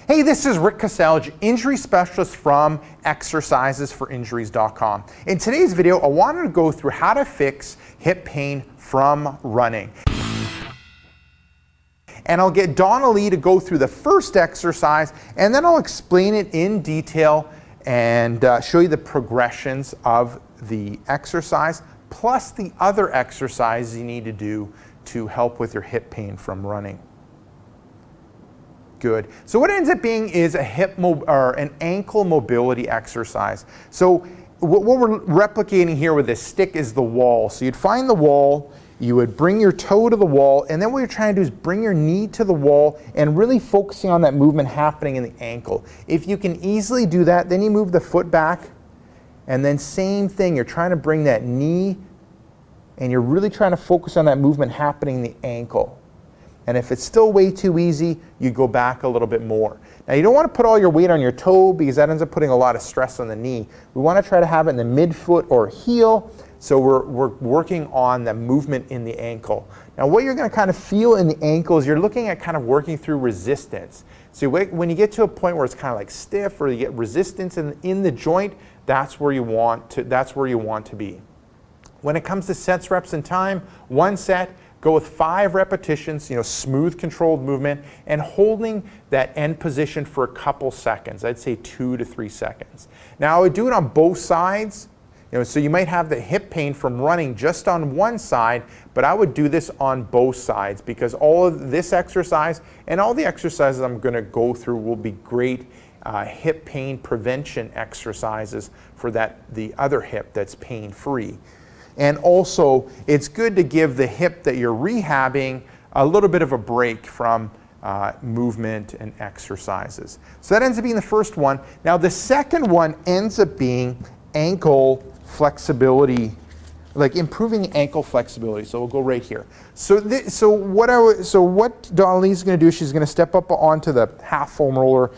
Hey, this is Rick Caselge, injury specialist from exercisesforinjuries.com. In today's video, I wanted to go through how to fix hip pain from running. And I'll get Donna Lee to go through the first exercise, and then I'll explain it in detail and show you the progressions of the exercise, plus the other exercises you need to do to help with your hip pain from running. Good. So what it ends up being is an ankle mobility exercise. So what we're replicating here with this stick is the wall. So you'd find the wall, you would bring your toe to the wall, and then what you're trying to do is bring your knee to the wall and really focusing on that movement happening in the ankle. If you can easily do that, then you move the foot back, and then same thing, you're trying to bring that knee, and you're really trying to focus on that movement happening in the ankle. And if it's still way too easy, you go back a little bit more. Now you don't want to put all your weight on your toe because that ends up putting a lot of stress on the knee. We want to try to have it in the midfoot or heel, so we're working on the movement in the ankle. Now what you're going to kind of feel in the ankle is you're looking at kind of working through resistance. So when you get to a point where it's kind of like stiff or you get resistance in the joint, that's where you want to be. When it comes to sets, reps, and time, one set, go with 5 repetitions, smooth controlled movement, and holding that end position for a couple seconds. I'd say 2 to 3 seconds. Now I would do it on both sides. So you might have the hip pain from running just on one side, but I would do this on both sides because all of this exercise and all the exercises I'm going to go through will be great hip pain prevention exercises for the other hip that's pain-free. And also, it's good to give the hip that you're rehabbing a little bit of a break from movement and exercises. So that ends up being the first one. Now the second one ends up being ankle flexibility, like improving ankle flexibility. So we'll go right here. So what Donna Lee's going to do, she's going to step up onto the half foam roller.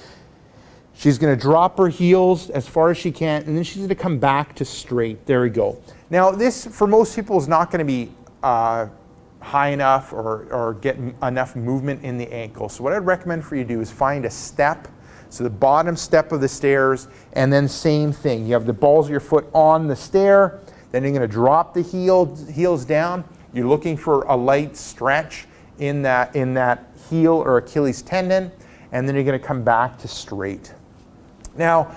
She's going to drop her heels as far as she can, and then she's going to come back to straight. There we go. Now this, for most people, is not going to be high enough or get enough movement in the ankle. So what I'd recommend for you to do is find a step, so the bottom step of the stairs, and then same thing. You have the balls of your foot on the stair, then you're going to drop the heels down. You're looking for a light stretch in that heel or Achilles tendon, and then you're going to come back to straight. Now,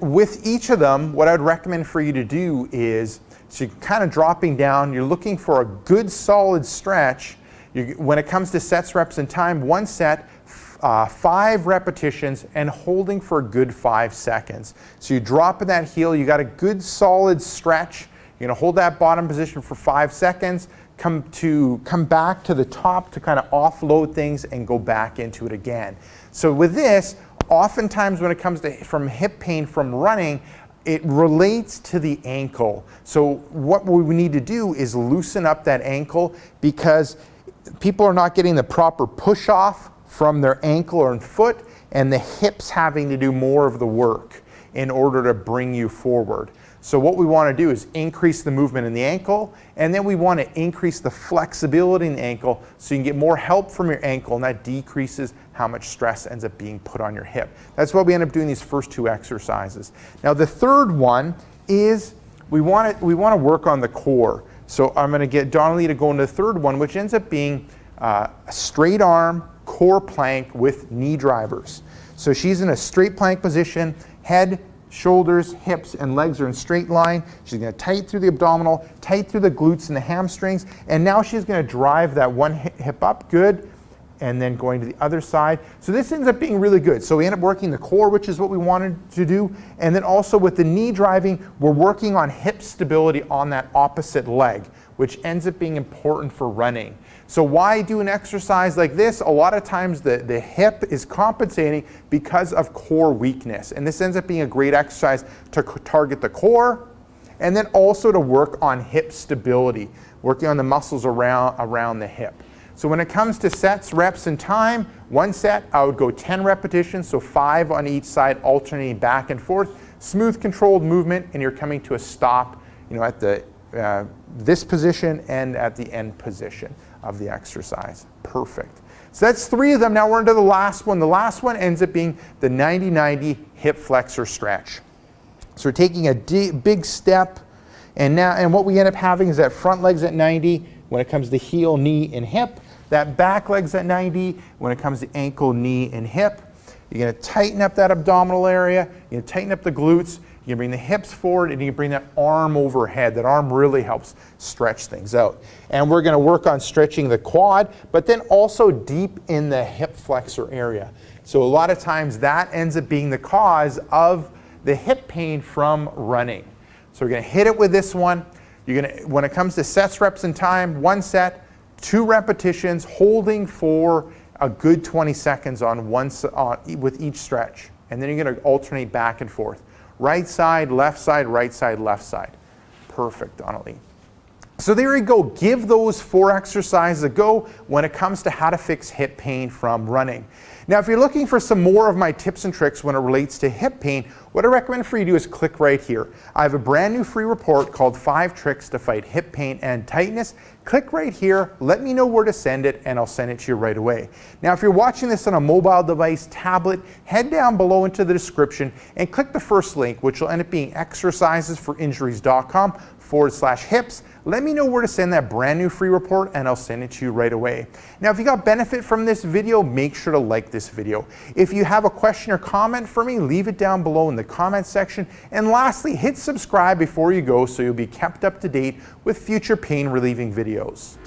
with each of them, what I'd recommend for you to do is, so you're kind of dropping down, you're looking for a good solid stretch. When it comes to sets, reps, and time, one set, 5 repetitions, and holding for a good 5 seconds. So you drop in that heel, you got a good solid stretch. You're going to hold that bottom position for 5 seconds, come back to the top to kind of offload things and go back into it again. So with this, oftentimes when it comes to from hip pain from running, it relates to the ankle. So what we need to do is loosen up that ankle because people are not getting the proper push off from their ankle or foot, and the hips having to do more of the work in order to bring you forward. So what we want to do is increase the movement in the ankle, and then we want to increase the flexibility in the ankle so you can get more help from your ankle, and that decreases how much stress ends up being put on your hip. That's why we end up doing these first 2 exercises. Now the third one is we want to work on the core. So I'm going to get Donna Lee to go into the third one, which ends up being a straight arm core plank with knee drivers. So she's in a straight plank position, head, shoulders, hips, and legs are in straight line. She's going to tight through the abdominal, tight through the glutes and the hamstrings, and now she's going to drive that one hip up, good, and then going to the other side. So this ends up being really good. So we end up working the core, which is what we wanted to do, and then also with the knee driving, we're working on hip stability on that opposite leg, which ends up being important for running. So why do an exercise like this? A lot of times the hip is compensating because of core weakness. And this ends up being a great exercise to target the core and then also to work on hip stability, working on the muscles around the hip. So when it comes to sets, reps, and time, one set, I would go 10 repetitions, so 5 on each side, alternating back and forth. Smooth, controlled movement, and you're coming to a stop, at the this position and at the end position of the exercise. Perfect. So that's 3 of them. Now we're into the last one. The last one ends up being the 90-90 hip flexor stretch. So we're taking a big step, and what we end up having is that front leg's at 90 when it comes to heel, knee, and hip. That back leg's at 90 when it comes to ankle, knee, and hip. You're going to tighten up that abdominal area. You're going to tighten up the glutes. You can bring the hips forward, and you can bring that arm overhead. That arm really helps stretch things out. And we're going to work on stretching the quad, but then also deep in the hip flexor area. So a lot of times that ends up being the cause of the hip pain from running. So we're going to hit it with this one. You're going to, when it comes to sets, reps, and time, 1 set, 2 repetitions, holding for a good 20 seconds on with each stretch. And then you're going to alternate back and forth. Right side, left side, right side, left side. Perfect, Donnelly. So there you go. Give those 4 exercises a go when it comes to how to fix hip pain from running. Now, if you're looking for some more of my tips and tricks when it relates to hip pain, what I recommend for you to do is click right here. I have a brand new free report called 5 Tricks to Fight Hip Pain and Tightness. Click right here, let me know where to send it, and I'll send it to you right away. Now, if you're watching this on a mobile device, tablet, head down below into the description and click the first link, which will end up being exercisesforinjuries.com/hips. Let me know where to send that brand new free report, and I'll send it to you right away. Now, if you got benefit from this video, make sure to like this video. If you have a question or comment for me, leave it down below in the comment section. And lastly, hit subscribe before you go so you'll be kept up to date with future pain relieving videos.